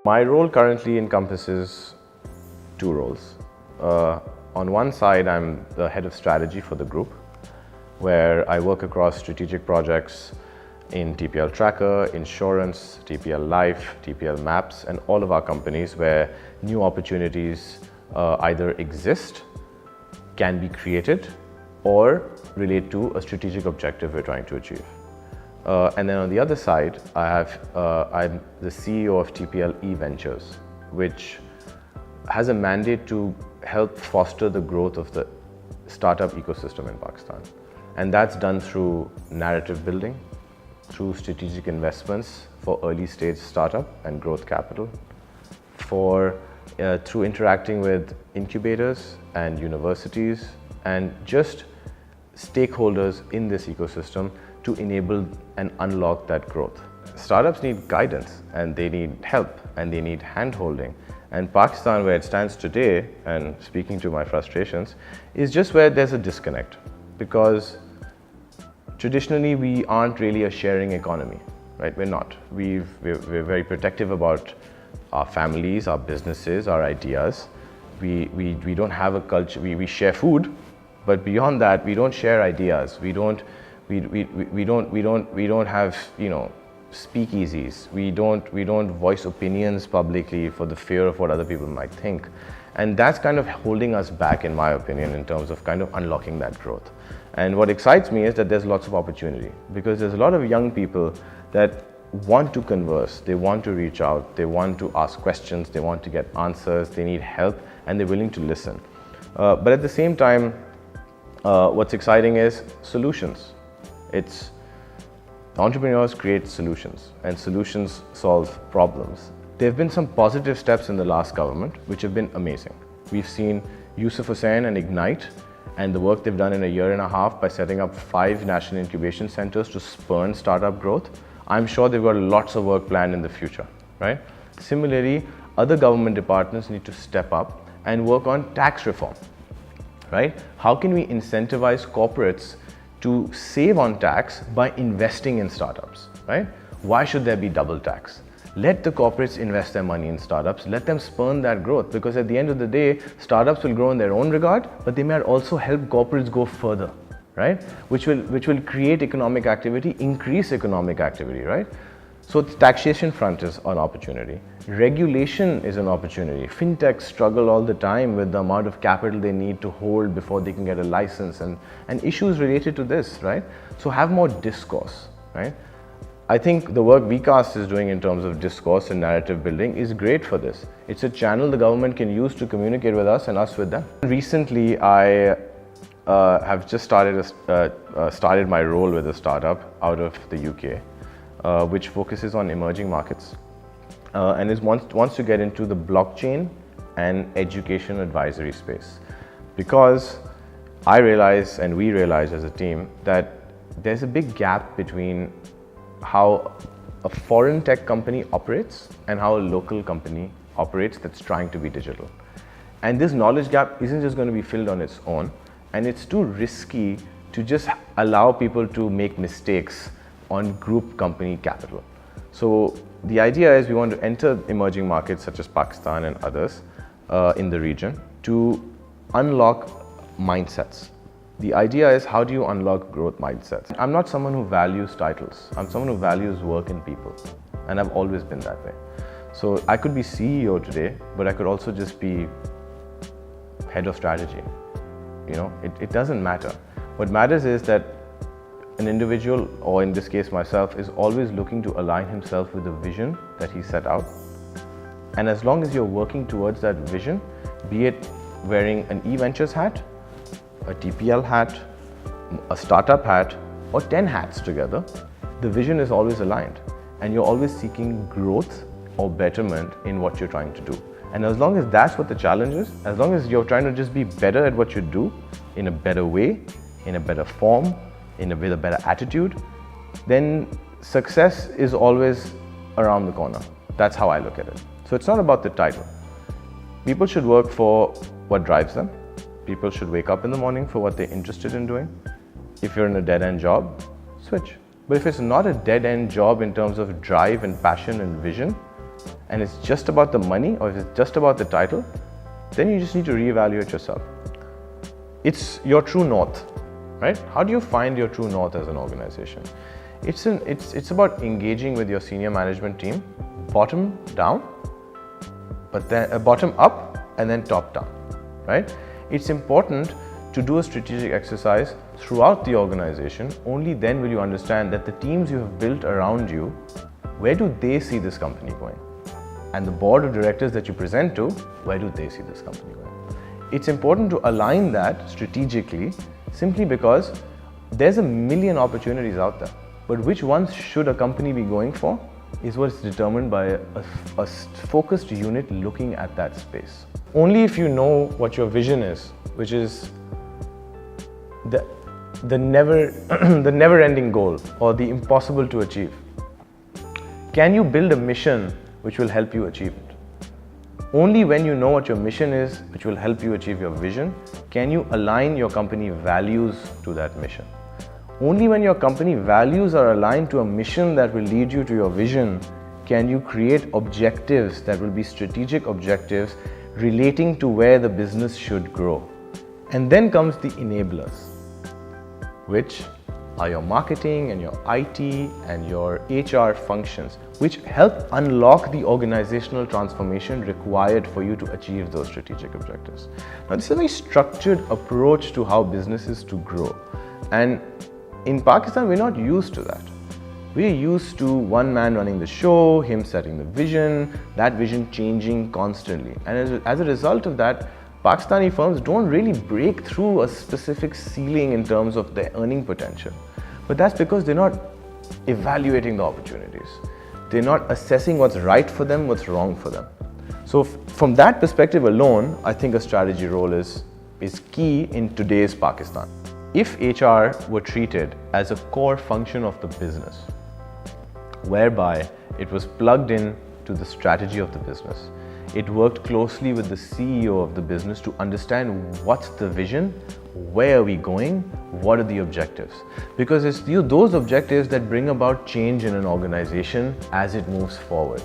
My role currently encompasses two roles. On one side, I'm the head of strategy for the group, where I work across strategic projects in TPL Tracker, Insurance, TPL Life, TPL Maps, and all of our companies where new opportunities either exist, can be created, or relate to a strategic objective we're trying to achieve. And then on the other side, I'm the CEO of TPL eVentures, which has a mandate to help foster the growth of the startup ecosystem in Pakistan. And that's done through narrative building, through strategic investments for early stage startup and growth capital, through interacting with incubators and universities and just stakeholders in this ecosystem to enable and unlock that growth. Startups need guidance and they need help and they need hand-holding. And Pakistan, where it stands today, and speaking to my frustrations, is just where there's a disconnect, because traditionally we aren't really a sharing economy, right? We're not. We're very protective about our families, our businesses, our ideas. We don't have a culture. We share food, but beyond that, we don't share ideas. We don't have, speakeasies. We don't voice opinions publicly for the fear of what other people might think. And that's kind of holding us back, in my opinion, in terms of kind of unlocking that growth. And what excites me is that there's lots of opportunity, because there's a lot of young people that want to converse, they want to reach out, they want to ask questions, they want to get answers, they need help, and they're willing to listen. But at the same time, what's exciting is solutions. Entrepreneurs create solutions, and solutions solve problems. There have been some positive steps in the last government which have been amazing. We've seen Yusuf Hussain and Ignite and the work they've done in a year and a half by setting up 5 national incubation centers to spurn startup growth. I'm sure they've got lots of work planned in the future, right? Similarly, other government departments need to step up and work on tax reform, right? How can we incentivize corporates to save on tax by investing in startups, right? Why should there be double tax? Let the corporates invest their money in startups, let them spurn that growth, because at the end of the day, startups will grow in their own regard, but they might also help corporates go further, right? Which will create economic activity, increase economic activity, right? So the taxation front is an opportunity. Regulation is an opportunity. Fintechs struggle all the time with the amount of capital they need to hold before they can get a license, and issues related to this, right? So have more discourse, right? I think the work Vcast is doing in terms of discourse and narrative building is great for this. It's a channel the government can use to communicate with us and us with them. Recently, I have just started my role with a startup out of the UK, which focuses on emerging markets and wants to get into the blockchain and education advisory space. Because I realize, and we realize as a team, that there's a big gap between how a foreign tech company operates and how a local company operates that's trying to be digital. And this knowledge gap isn't just going to be filled on its own, and it's too risky to just allow people to make mistakes on group company capital. So the idea is we want to enter emerging markets such as Pakistan and others in the region to unlock mindsets. The idea is, how do you unlock growth mindsets? I'm not someone who values titles. I'm someone who values work and people, and I've always been that way. So I could be CEO today, but I could also just be head of strategy. It doesn't matter. What matters is that an individual, or in this case myself, is always looking to align himself with the vision that he set out. And as long as you're working towards that vision, be it wearing an eVentures hat, a TPL hat, a startup hat, or 10 hats together, the vision is always aligned and you're always seeking growth or betterment in what you're trying to do. And as long as that's what the challenge is, as long as you're trying to just be better at what you do in a better way, in a better form, with a better attitude, then success is always around the corner. That's how I look at it. So it's not about the title. People should work for what drives them. People should wake up in the morning for what they're interested in doing. If you're in a dead-end job, switch. But if it's not a dead-end job in terms of drive and passion and vision, and it's just about the money, or if it's just about the title, then you just need to reevaluate yourself. It's your true north, right? How do you find your true north as an organization? It's about engaging with your senior management team, bottom down, but then bottom up and then top down, right? It's important to do a strategic exercise throughout the organization. Only then will you understand that the teams you have built around you, where do they see this company going? And the board of directors that you present to, where do they see this company going? It's important to align that strategically, simply because there's a million opportunities out there. But which ones should a company be going for is what's determined by a focused unit looking at that space. Only if you know what your vision is, which is the never-ending goal or the impossible to achieve, can you build a mission which will help you achieve it. Only when you know what your mission is, which will help you achieve your vision, can you align your company values to that mission. Only when your company values are aligned to a mission that will lead you to your vision, can you create objectives that will be strategic objectives relating to where the business should grow. And then comes the enablers, which are your marketing and your IT and your HR functions, which help unlock the organizational transformation required for you to achieve those strategic objectives. Now, this is a very structured approach to how businesses to grow. And in Pakistan, we're not used to that. We're used to one man running the show, him setting the vision, that vision changing constantly. And as a result of that, Pakistani firms don't really break through a specific ceiling in terms of their earning potential. But that's because they're not evaluating the opportunities. They're not assessing what's right for them, what's wrong for them. So from that perspective alone, I think a strategy role is key in today's Pakistan. If HR were treated as a core function of the business, whereby it was plugged in to the strategy of the business, it worked closely with the CEO of the business to understand what's the vision, where are we going, what are the objectives. Because it's those objectives that bring about change in an organization as it moves forward.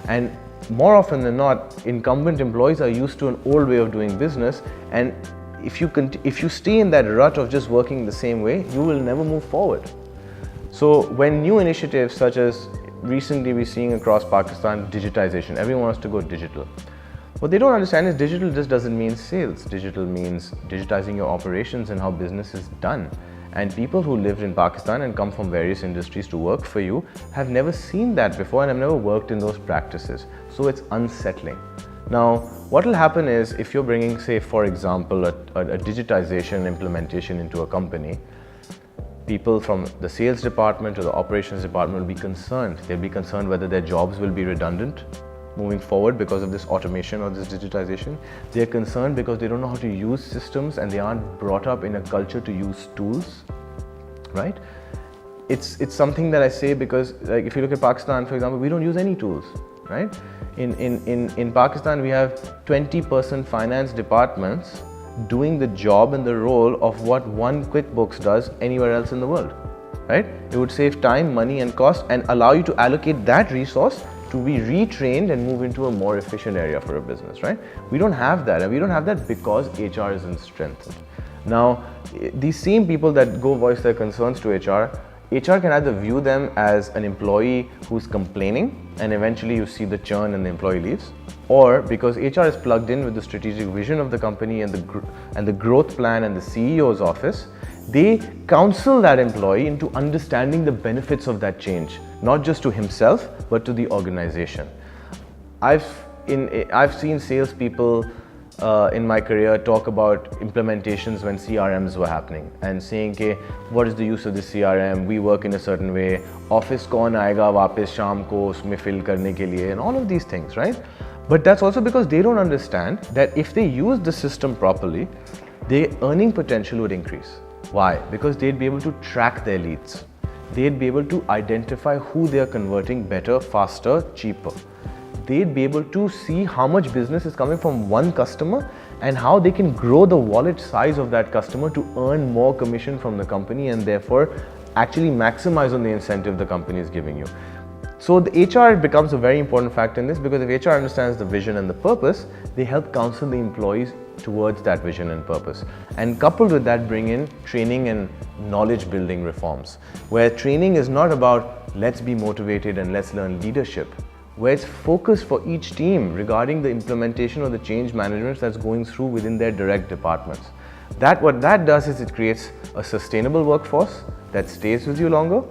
And more often than not, incumbent employees are used to an old way of doing business, and if you stay in that rut of just working the same way, you will never move forward. So when new initiatives such as recently we're seeing across Pakistan, digitization, everyone wants to go digital. What they don't understand is digital just doesn't mean sales. Digital means digitizing your operations and how business is done. And people who lived in Pakistan and come from various industries to work for you have never seen that before and have never worked in those practices. So it's unsettling. Now, what will happen is if you're bringing, say, for example, a digitization implementation into a company, people from the sales department or the operations department will be concerned. They'll be concerned whether their jobs will be redundant moving forward because of this automation or this digitization. They're concerned because they don't know how to use systems and they aren't brought up in a culture to use tools, right? It's something that I say because, like, if you look at Pakistan, for example, we don't use any tools, right? In Pakistan, we have 20% finance departments doing the job and the role of what one QuickBooks does anywhere else in the world, right? It would save time, money and cost and allow you to allocate that resource to be retrained and move into a more efficient area for a business, right? We don't have that, and we don't have that because HR isn't strengthened. Now, these same people that go voice their concerns to HR can either view them as an employee who's complaining and eventually you see the churn and the employee leaves, or because HR is plugged in with the strategic vision of the company and the growth plan and the CEO's office, they counsel that employee into understanding the benefits of that change, not just to himself, but to the organization. I've seen salespeople in my career talk about implementations when CRMs were happening and saying, okay, what is the use of the CRM? We work in a certain way. Office kaun aayega वापस शाम को उसमें fill करने के लिए, and all of these things, right? But that's also because they don't understand that if they use the system properly, their earning potential would increase. Why? Because they'd be able to track their leads. They'd be able to identify who they're converting better, faster, cheaper. They'd be able to see how much business is coming from one customer and how they can grow the wallet size of that customer to earn more commission from the company and therefore actually maximize on the incentive the company is giving you. So the HR becomes a very important factor in this, because if HR understands the vision and the purpose, they help counsel the employees towards that vision and purpose. And coupled with that, bring in training and knowledge building reforms, where training is not about let's be motivated and let's learn leadership, where it's focused for each team regarding the implementation or the change management that's going through within their direct departments. What that does is it creates a sustainable workforce that stays with you longer,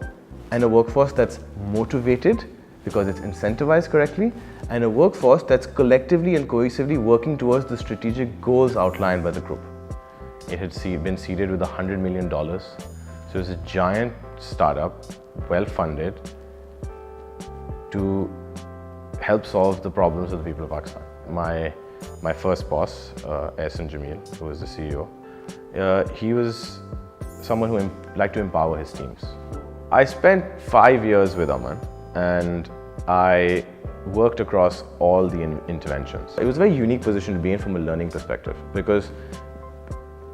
and a workforce that's motivated because it's incentivized correctly, and a workforce that's collectively and cohesively working towards the strategic goals outlined by the group. It had been seeded with $100 million. So it was a giant startup, well funded, to help solve the problems of the people of Pakistan. My first boss, Ehsan Jamil, who was the CEO, he was someone who liked to empower his teams. I spent 5 years with Aman, and I worked across all the interventions. It was a very unique position to be in from a learning perspective, because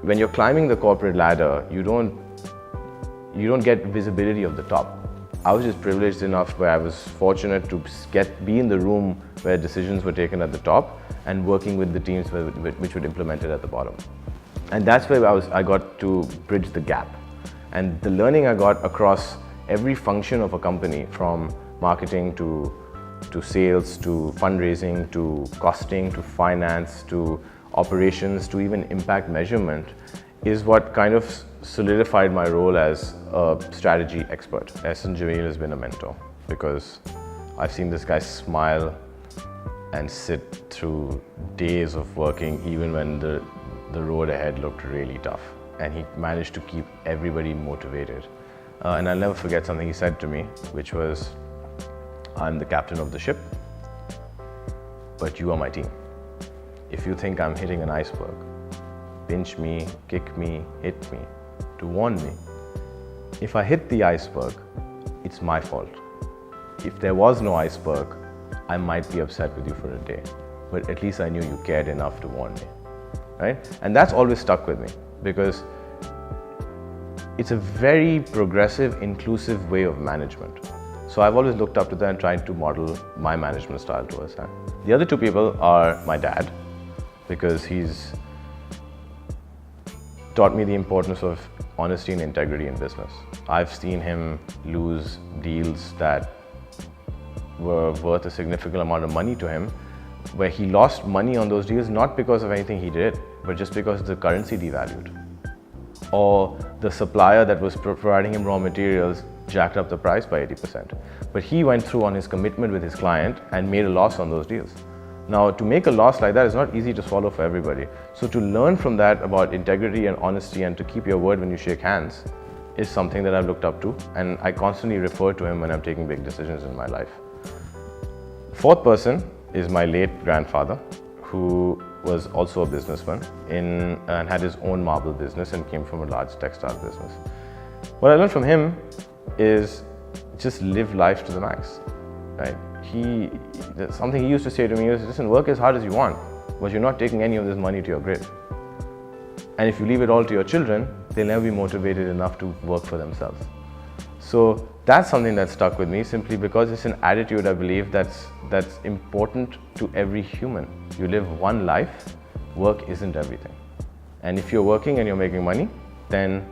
when you're climbing the corporate ladder, you don't get visibility of the top. I was just privileged enough where I was fortunate to be in the room where decisions were taken at the top and working with the teams which would implement it at the bottom. And that's where I got to bridge the gap. And the learning I got across every function of a company, from marketing to sales, to fundraising, to costing, to finance, to operations, to even impact measurement, is what kind of solidified my role as a strategy expert. Ehsan Jamil has been a mentor, because I've seen this guy smile and sit through days of working even when the road ahead looked really tough. And he managed to keep everybody motivated. And I'll never forget something he said to me, which was, I'm the captain of the ship, but you are my team. If you think I'm hitting an iceberg, pinch me, kick me, hit me, to warn me. If I hit the iceberg, it's my fault. If there was no iceberg, I might be upset with you for a day, but at least I knew you cared enough to warn me, right? And that's always stuck with me, because it's a very progressive, inclusive way of management. So I've always looked up to that and tried to model my management style towards that. The other two people are my dad, because he's taught me the importance of honesty and integrity in business. I've seen him lose deals that were worth a significant amount of money to him, where he lost money on those deals not because of anything he did, but just because the currency devalued, or the supplier that was providing him raw materials jacked up the price by 80%. But he went through on his commitment with his client and made a loss on those deals. Now, to make a loss like that is not easy to swallow for everybody. So to learn from that about integrity and honesty, and to keep your word when you shake hands, is something that I've looked up to, and I constantly refer to him when I'm taking big decisions in my life. Fourth person is my late grandfather, who was also a businessman and had his own marble business and came from a large textile business. What I learned from him is just live life to the max, right? Something he used to say to me is, listen, work as hard as you want, but you're not taking any of this money to your grave. And if you leave it all to your children, they'll never be motivated enough to work for themselves. So that's something that stuck with me, simply because it's an attitude I believe that's important to every human. You live one life, work isn't everything. And if you're working and you're making money, then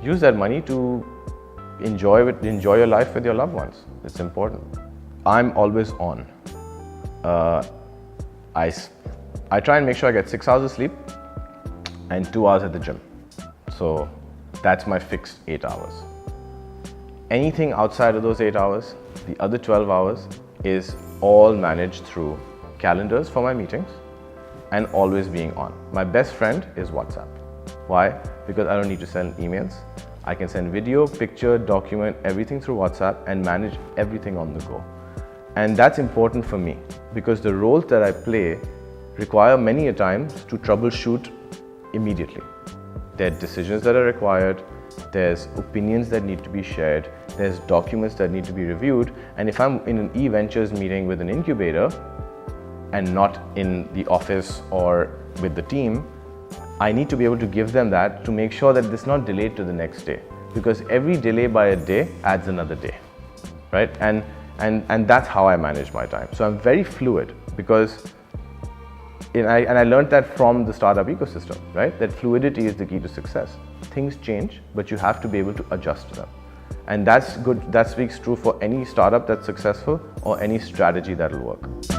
use that money to enjoy your life with your loved ones. It's important. I'm always on. I try and make sure I get 6 hours of sleep and 2 hours at the gym. So that's my fixed 8 hours. Anything outside of those 8 hours, the other 12 hours, is all managed through calendars for my meetings and always being on. My best friend is WhatsApp. Why? Because I don't need to send emails. I can send video, picture, document, everything through WhatsApp and manage everything on the go. And that's important for me, because the roles that I play require many a times to troubleshoot immediately. There are decisions that are required, there's opinions that need to be shared, there's documents that need to be reviewed, and if I'm in an e-ventures meeting with an incubator and not in the office or with the team, I need to be able to give them that to make sure that this is not delayed to the next day, because every delay by a day adds another day, right? And And that's how I manage my time. So I'm very fluid because, and I learned that from the startup ecosystem, right? That fluidity is the key to success. Things change, but you have to be able to adjust to them. And that's good. That speaks true for any startup that's successful or any strategy that'll work.